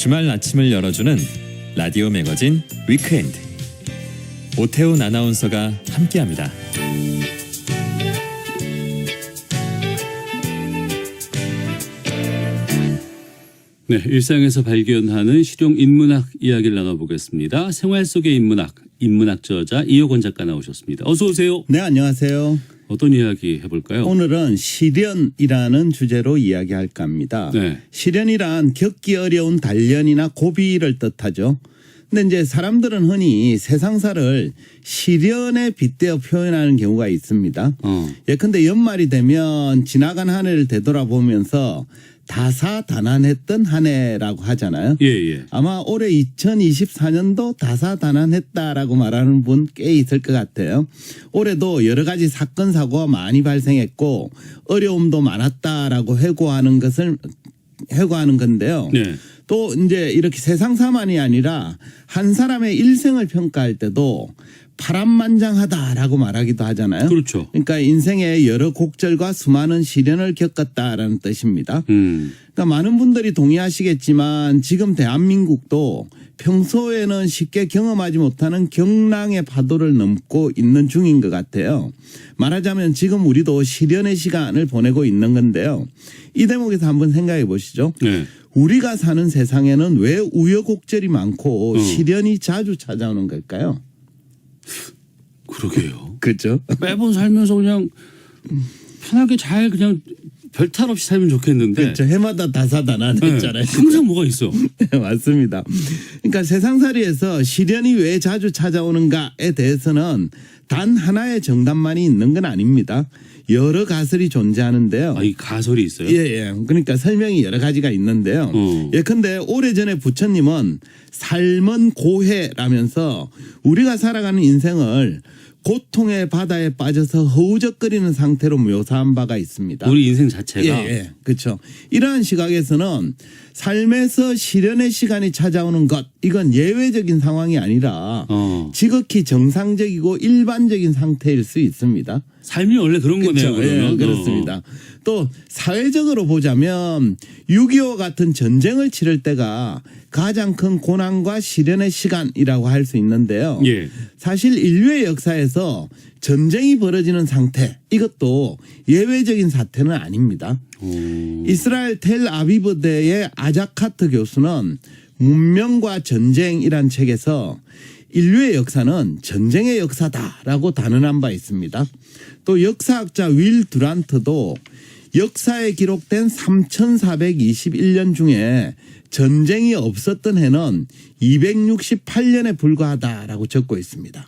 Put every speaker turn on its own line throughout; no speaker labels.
주말 아침을 열어주는 라디오 매거진 위크엔드. 오태훈 아나운서가 함께합니다.
네, 일상에서 발견하는 실용 인문학 이야기를 나눠보겠습니다. 생활 속의 인문학 저자 이효건 작가 나오셨습니다. 어서 오세요.
네, 안녕하세요.
어떤 이야기 해볼까요?
오늘은 시련이라는 주제로 이야기할까 합니다.
네.
시련이란 겪기 어려운 단련이나 고비를 뜻하죠. 근데 이제 사람들은 흔히 세상사를 시련에 빗대어 표현하는 경우가 있습니다. 예컨대 연말이 되면 지나간 한 해를 되돌아보면서 다사다난했던 한 해라고 하잖아요.
예.
아마 올해 2024년도 다사다난했다라고 말하는 분 꽤 있을 것 같아요. 올해도 여러 가지 사건 사고가 많이 발생했고 어려움도 많았다라고 회고하는 건데요.
네.
또 이제 이렇게 세상사만이 아니라 한 사람의 일생을 평가할 때도 파란만장하다라고 말하기도 하잖아요.
그렇죠.
그러니까 인생의 여러 곡절과 수많은 시련을 겪었다라는 뜻입니다. 그러니까 많은 분들이 동의하시겠지만 지금 대한민국도 평소에는 쉽게 경험하지 못하는 경랑의 파도를 넘고 있는 중인 것 같아요. 말하자면 지금 우리도 시련의 시간을 보내고 있는 건데요. 이 대목에서 한번 생각해 보시죠.
네.
우리가 사는 세상에는 왜 우여곡절이 많고 시련이 자주 찾아오는 걸까요?
그러게요.
그렇죠.
매번 살면서 그냥 편하게 잘 그냥 별탈 없이 살면 좋겠는데.
그렇죠. 해마다 다사다난했잖아요.
네. 항상 뭐가 있어.
맞습니다. 그러니까 세상살이에서 시련이 왜 자주 찾아오는가에 대해서는 단 하나의 정답만이 있는 건 아닙니다. 여러 가설이 존재하는데요.
아, 이 가설이 있어요?
예. 그러니까 설명이 여러 가지가 있는데요. 예컨대 오래전에 부처님은 삶은 고해라면서 우리가 살아가는 인생을 고통의 바다에 빠져서 허우적거리는 상태로 묘사한 바가 있습니다.
우리 인생 자체가.
예. 그렇죠. 이러한 시각에서는 삶에서 시련의 시간이 찾아오는 것, 이건 예외적인 상황이 아니라 지극히 정상적이고 일반적인 상태일 수 있습니다.
삶이 원래 그런
그렇죠.
거네요. 그러면.
예, 그렇습니다. 또 사회적으로 보자면 6.25 같은 전쟁을 치를 때가 가장 큰 고난과 시련의 시간이라고 할 수 있는데요.
예.
사실 인류의 역사에서 전쟁이 벌어지는 상태, 이것도 예외적인 사태는 아닙니다. 이스라엘 텔아비브대의 아자카트 교수는 문명과 전쟁이란 책에서 인류의 역사는 전쟁의 역사다라고 단언한 바 있습니다. 또 역사학자 윌 두란트도 역사에 기록된 3421년 중에 전쟁이 없었던 해는 268년에 불과하다라고 적고 있습니다.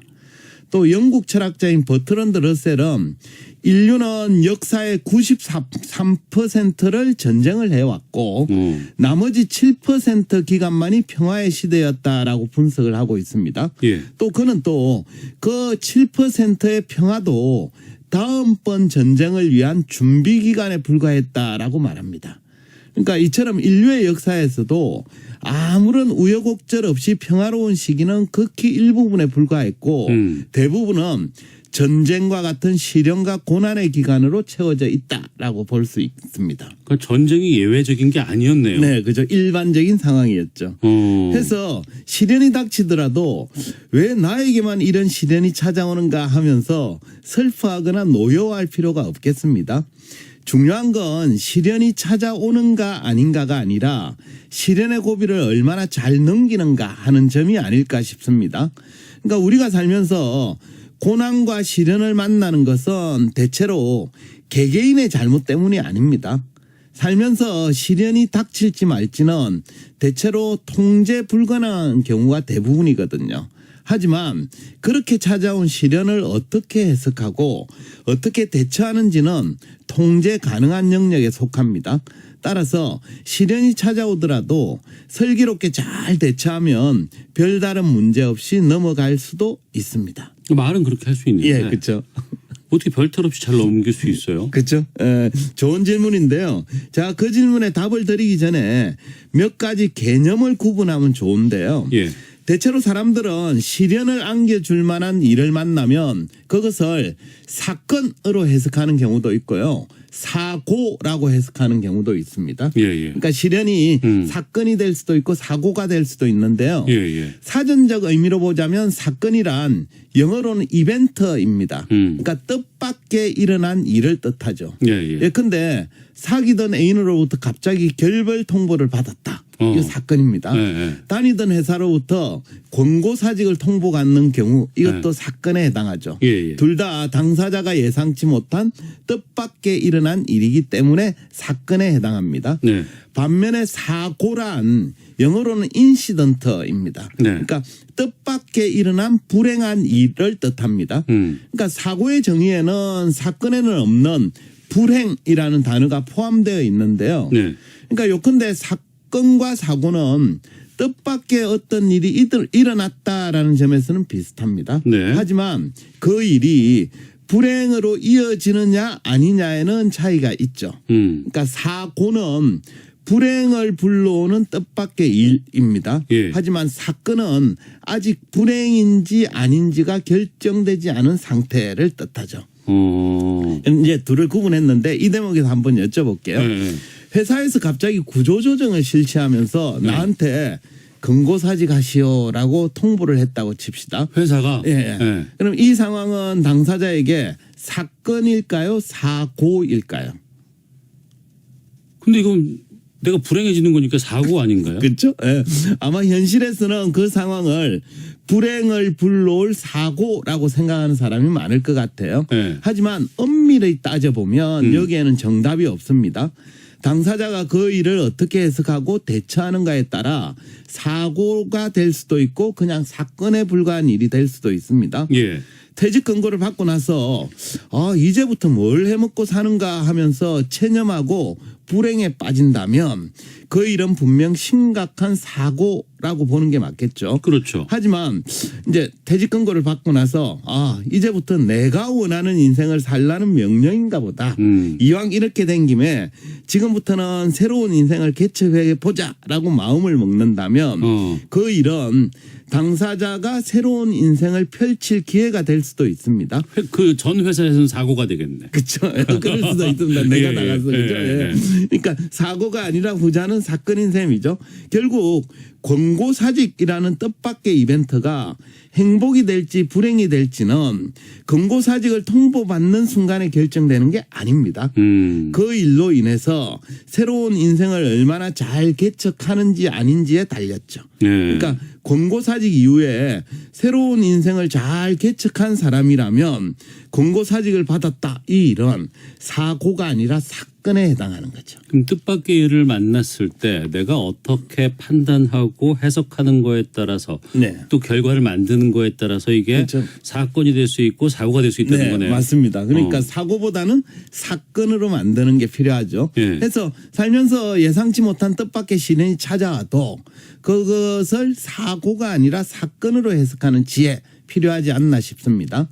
또 영국 철학자인 버트런드 러셀은 인류는 역사의 93%를 전쟁을 해왔고 나머지 7% 기간만이 평화의 시대였다라고 분석을 하고 있습니다.
예.
또 그는 또 그 7%의 평화도 다음번 전쟁을 위한 준비 기간에 불과했다라고 말합니다. 그러니까 이처럼 인류의 역사에서도 아무런 우여곡절 없이 평화로운 시기는 극히 일부분에 불과했고 대부분은 전쟁과 같은 시련과 고난의 기간으로 채워져 있다라고 볼 수 있습니다.
그러니까 전쟁이 예외적인 게 아니었네요.
네, 그죠. 일반적인 상황이었죠. 그래서 시련이 닥치더라도 왜 나에게만 이런 시련이 찾아오는가 하면서 슬퍼하거나 노여워할 필요가 없겠습니다. 중요한 건 시련이 찾아오는가 아닌가가 아니라 시련의 고비를 얼마나 잘 넘기는가 하는 점이 아닐까 싶습니다. 그러니까 우리가 살면서 고난과 시련을 만나는 것은 대체로 개개인의 잘못 때문이 아닙니다. 살면서 시련이 닥칠지 말지는 대체로 통제 불가능한 경우가 대부분이거든요. 하지만 그렇게 찾아온 시련을 어떻게 해석하고 어떻게 대처하는지는 통제 가능한 영역에 속합니다. 따라서 시련이 찾아오더라도 슬기롭게 잘 대처하면 별다른 문제 없이 넘어갈 수도 있습니다.
말은 그렇게 할 수 있는데.
예, 그렇죠.
어떻게 별탈 없이 잘 넘길 수 있어요?
그렇죠. 좋은 질문인데요. 자, 그 질문에 답을 드리기 전에 몇 가지 개념을 구분하면 좋은데요.
예.
대체로 사람들은 시련을 안겨줄 만한 일을 만나면 그것을 사건으로 해석하는 경우도 있고요. 사고라고 해석하는 경우도 있습니다.
예, 예.
그러니까 실연이 사건이 될 수도 있고 사고가 될 수도 있는데요.
예, 예.
사전적 의미로 보자면 사건이란 영어로는 이벤트입니다. 그러니까 뜻밖의 일어난 일을 뜻하죠.
예, 예.
예컨대 사귀던 애인으로부터 갑자기 결별 통보를 받았다. 이거 사건입니다.
예, 예.
다니던 회사로부터 권고사직을 통보받는 경우 이것도 사건에 해당하죠.
예, 예.
둘 다 당사자가 예상치 못한 뜻밖의 일어난 일이기 때문에 사건에 해당합니다.
네.
반면에 사고란 영어로는 인시던트입니다.
네.
그러니까 뜻밖의 일어난 불행한 일을 뜻합니다. 그러니까 사고의 정의에는 사건에는 없는 불행이라는 단어가 포함되어 있는데요.
네.
그러니까 요컨대 사건과 사고는 뜻밖의 어떤 일이 일어났다라는 점에서는 비슷합니다.
네.
하지만 그 일이 불행으로 이어지느냐 아니냐에는 차이가 있죠. 그러니까 사고는 불행을 불러오는 뜻밖의 일입니다.
예.
하지만 사건은 아직 불행인지 아닌지가 결정되지 않은 상태를 뜻하죠. 이제 둘을 구분했는데 이 대목에서 한번 여쭤볼게요.
네.
회사에서 갑자기 구조조정을 실시하면서 나한테 근고사직 하시오라고 통보를 했다고 칩시다.
회사가
예.
예.
그럼 이 상황은 당사자에게 사건일까요? 사고일까요?
근데 이건 내가 불행해지는 거니까 사고 아닌가요?
그렇죠? 예. 아마 현실에서는 그 상황을 불행을 불러올 사고라고 생각하는 사람이 많을 것 같아요.
네.
하지만 엄밀히 따져보면 여기에는 정답이 없습니다. 당사자가 그 일을 어떻게 해석하고 대처하는가에 따라 사고가 될 수도 있고 그냥 사건에 불과한 일이 될 수도 있습니다.
예.
퇴직 권고를 받고 나서 이제부터 뭘 해먹고 사는가 하면서 체념하고 불행에 빠진다면 그 일은 분명 심각한 사고라고 보는 게 맞겠죠.
그렇죠.
하지만 이제 퇴직 권고를 받고 나서 이제부터 내가 원하는 인생을 살라는 명령인가 보다. 이왕 이렇게 된 김에 지금부터는 새로운 인생을 개척해 보자라고 마음을 먹는다면 그 일은 당사자가 새로운 인생을 펼칠 기회가 될 수도 있습니다.
그 전 회사에서는 사고가 되겠네.
그렇죠. 그럴 수도 있습니다. 내가
예,
나가서 그죠.
예.
그러니까 사고가 아니라 후자는 사건인 셈이죠. 결국 권고사직이라는 뜻밖의 이벤트가 행복이 될지 불행이 될지는 권고사직을 통보받는 순간에 결정되는 게 아닙니다. 그 일로 인해서 새로운 인생을 얼마나 잘 개척하는지 아닌지에 달렸죠.
예.
그러니까 권고사직 이후에 새로운 인생을 잘 개척한 사람이라면 권고사직을 받았다. 이 일은 사고가 아니라 사건에 해당하는 거죠.
그럼 뜻밖의 일을 만났을 때 내가 어떻게 판단하고 해석하는 거에 따라서
네.
또 결과를 만드는 거에 따라서 이게
그렇죠.
사건이 될 수 있고 사고가 될 수 있다는
네,
거네요.
맞습니다. 그러니까 사고보다는 사건으로 만드는 게 필요하죠.
예.
그래서 살면서 예상치 못한 뜻밖의 시련이 찾아와도 그것을 사고가 아니라 사건으로 해석하는 지혜 필요하지 않나 싶습니다.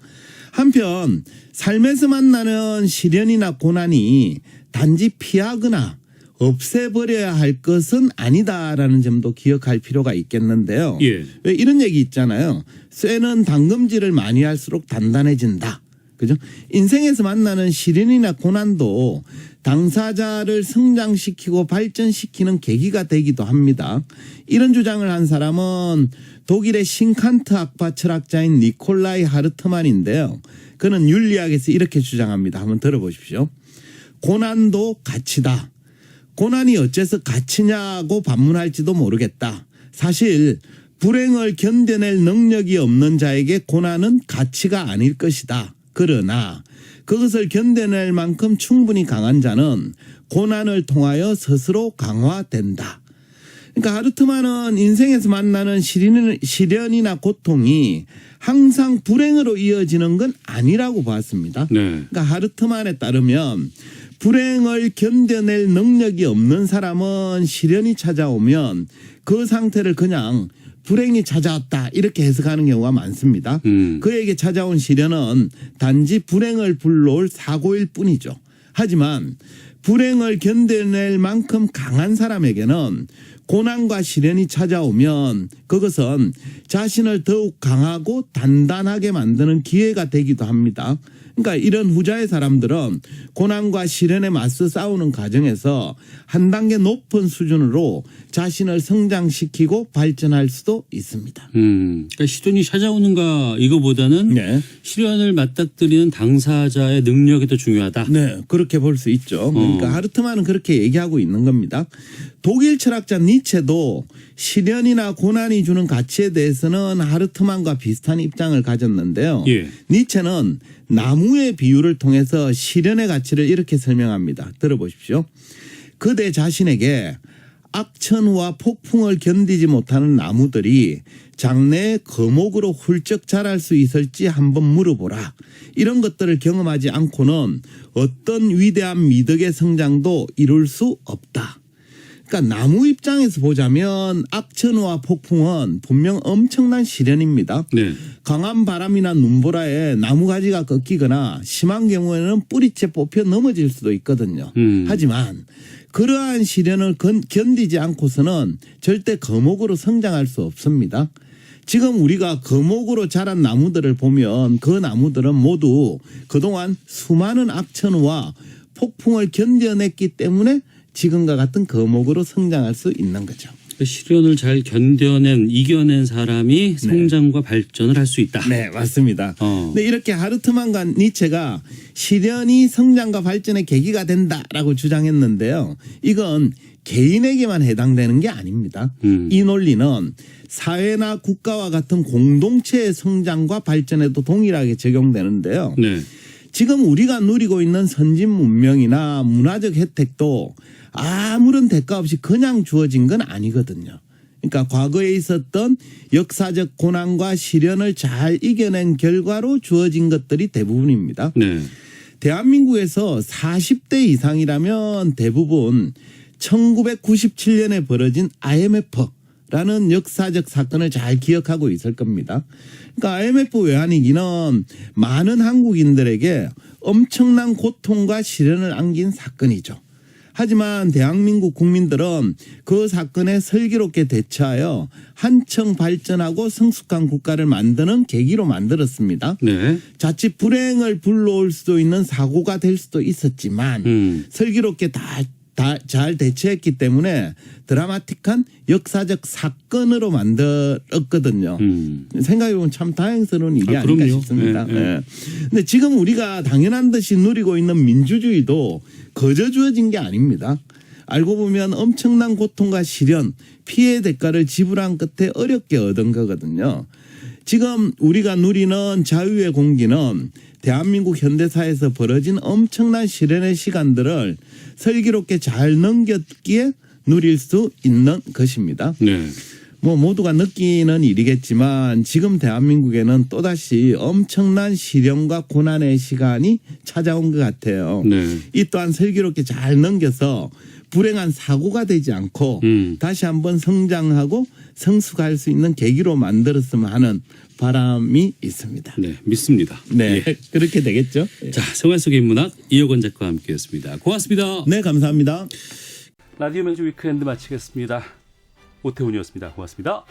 한편 삶에서 만나는 시련이나 고난이 단지 피하거나 없애버려야 할 것은 아니다라는 점도 기억할 필요가 있겠는데요.
예.
왜 이런 얘기 있잖아요. 쇠는 당금질을 많이 할수록 단단해진다. 그죠? 인생에서 만나는 시련이나 고난도 당사자를 성장시키고 발전시키는 계기가 되기도 합니다. 이런 주장을 한 사람은 독일의 싱칸트 학파 철학자인 니콜라이 하르트만인데요. 그는 윤리학에서 이렇게 주장합니다. 한번 들어보십시오. 고난도 가치다. 고난이 어째서 가치냐고 반문할지도 모르겠다. 사실 불행을 견뎌낼 능력이 없는 자에게 고난은 가치가 아닐 것이다. 그러나 그것을 견뎌낼 만큼 충분히 강한 자는 고난을 통하여 스스로 강화된다. 그러니까 하르트만은 인생에서 만나는 시련이나 고통이 항상 불행으로 이어지는 건 아니라고 봤습니다.
네.
그러니까 하르트만에 따르면 불행을 견뎌낼 능력이 없는 사람은 시련이 찾아오면 그 상태를 그냥 불행이 찾아왔다 이렇게 해석하는 경우가 많습니다. 그에게 찾아온 시련은 단지 불행을 불러올 사고일 뿐이죠. 하지만 불행을 견뎌낼 만큼 강한 사람에게는 고난과 시련이 찾아오면 그것은 자신을 더욱 강하고 단단하게 만드는 기회가 되기도 합니다. 그러니까 이런 후자의 사람들은 고난과 시련에 맞서 싸우는 과정에서 한 단계 높은 수준으로 자신을 성장시키고 발전할 수도 있습니다.
그러니까 시련이 찾아오는가 이거보다는
네.
시련을 맞닥뜨리는 당사자의 능력이 더 중요하다.
네, 그렇게 볼 수 있죠. 그러니까 하르트만은 그렇게 얘기하고 있는 겁니다. 독일 철학자 니체도 시련이나 고난이 주는 가치에 대해서는 하르트만과 비슷한 입장을 가졌는데요.
예.
니체는 나무의 비유를 통해서 시련의 가치를 이렇게 설명합니다. 들어보십시오. 그대 자신에게 악천후와 폭풍을 견디지 못하는 나무들이 장래에 거목으로 훌쩍 자랄 수 있을지 한번 물어보라. 이런 것들을 경험하지 않고는 어떤 위대한 미덕의 성장도 이룰 수 없다. 그러니까 나무 입장에서 보자면 악천후와 폭풍은 분명 엄청난 시련입니다.
네.
강한 바람이나 눈보라에 나무 가지가 꺾이거나 심한 경우에는 뿌리채 뽑혀 넘어질 수도 있거든요. 하지만 그러한 시련을 견디지 않고서는 절대 거목으로 성장할 수 없습니다. 지금 우리가 거목으로 자란 나무들을 보면 그 나무들은 모두 그동안 수많은 악천후와 폭풍을 견뎌냈기 때문에 지금과 같은 거목으로 성장할 수 있는 거죠.
시련을 잘 이겨낸 사람이 성장과 발전을 할 수 있다.
네, 맞습니다. 근데 이렇게 하르트만과 니체가 시련이 성장과 발전의 계기가 된다라고 주장했는데요. 이건 개인에게만 해당되는 게 아닙니다. 이 논리는 사회나 국가와 같은 공동체의 성장과 발전에도 동일하게 적용되는데요.
네.
지금 우리가 누리고 있는 선진 문명이나 문화적 혜택도 아무런 대가 없이 그냥 주어진 건 아니거든요. 그러니까 과거에 있었던 역사적 고난과 시련을 잘 이겨낸 결과로 주어진 것들이 대부분입니다.
네.
대한민국에서 40대 이상이라면 대부분 1997년에 벌어진 IMF라는 역사적 사건을 잘 기억하고 있을 겁니다. 그러니까 IMF 외환위기는 많은 한국인들에게 엄청난 고통과 시련을 안긴 사건이죠. 하지만 대한민국 국민들은 그 사건에 슬기롭게 대처하여 한층 발전하고 성숙한 국가를 만드는 계기로 만들었습니다.
네.
자칫 불행을 불러올 수도 있는 사고가 될 수도 있었지만 슬기롭게 잘 대처했기 때문에 드라마틱한 역사적 사건으로 만들었거든요. 생각해보면 참 다행스러운 일이 아닐까
그럼요.
싶습니다.
네,
네.
네.
근데 지금 우리가 당연한 듯이 누리고 있는 민주주의도 거저 주어진 게 아닙니다. 알고 보면 엄청난 고통과 시련, 피해의 대가를 지불한 끝에 어렵게 얻은 거거든요. 지금 우리가 누리는 자유의 공기는 대한민국 현대사에서 벌어진 엄청난 시련의 시간들을 슬기롭게 잘 넘겼기에 누릴 수 있는 것입니다.
네.
뭐 모두가 느끼는 일이겠지만 지금 대한민국에는 또다시 엄청난 시련과 고난의 시간이 찾아온 것 같아요.
네.
이 또한 슬기롭게 잘 넘겨서 불행한 사고가 되지 않고 다시 한번 성장하고 성숙할 수 있는 계기로 만들었으면 하는 바람이 있습니다.
네, 믿습니다.
네,
예.
그렇게 되겠죠.
자, 생활 속의 인문학 이혁원 작가와 함께했습니다. 고맙습니다.
네, 감사합니다.
라디오 매주 위크엔드 마치겠습니다. 오태훈이었습니다. 고맙습니다.